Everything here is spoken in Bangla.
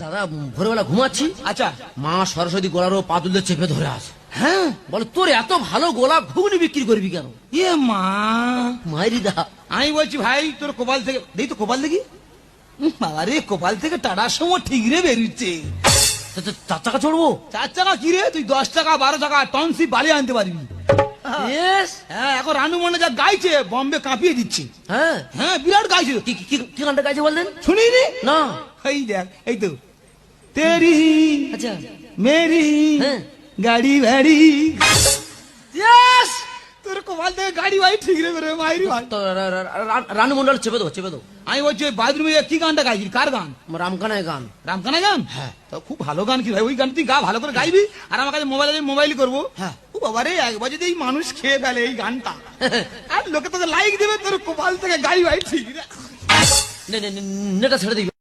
দাদা ভোরবেলা ঘুমাচ্ছি, আচ্ছা মা সরস্বতী গোলারও পা তুলতে চেপে ধরে আছে। হ্যাঁ বলে তোর এত ভালো গোলাপ ঘুগনি বিক্রি করবি কেন? এ মা মায়েরি দা আমি বলছি ভাই তোর কপাল থেকে দেখি তো কপাল দেখি আরে কপাল থেকে টাটার সময় ঠিক রে বেরোচ্ছে। 4 টাকা চড়বো? 4 টাকা কি রে, তুই 10 টাকা 12 টাকা টনসি বালি আনতে পারবি। Yes! হ্যাঁ এখন রানু মনে যা গাইছে বম্বে কাঁপিয়ে দিচ্ছে। হ্যাঁ, হ্যাঁ বিরাট গাইছে, কি কি কি গানটা গাইছে বললেন? শুনিনি? না। এই দেখ এই তো তেরি আচ্ছা। মেরি হ্যাঁ। গাড়ি ভাড়ি। Yes! তোর কপাল থেকে গাড়ি ভাই ঠিক রে বেরো মাইরি ভাই। তো রানু মন্ডল চেপে দাও, চেপে দাও। আমি বলছি ওই বাথরুমে কি গানটা গাইছিস, কার গান? রামকানায় গান। রামকানা গান? হ্যাঁ। তো খুব ভালো গান কি ভাই, ওই গান তুই গা ভালো করে গাইবি আর আমার কাছে মোবাইল করবো। হ্যাঁ। ও বাবা রে, একবার যদি এই মানুষ খেয়ে ফেলে এই গানটা আর লোকে তোকে লাইক দেবে, তোর কপাল থেকে গাড়ি ভাই ঠিক রে। নেটা ছেড়ে দিবি।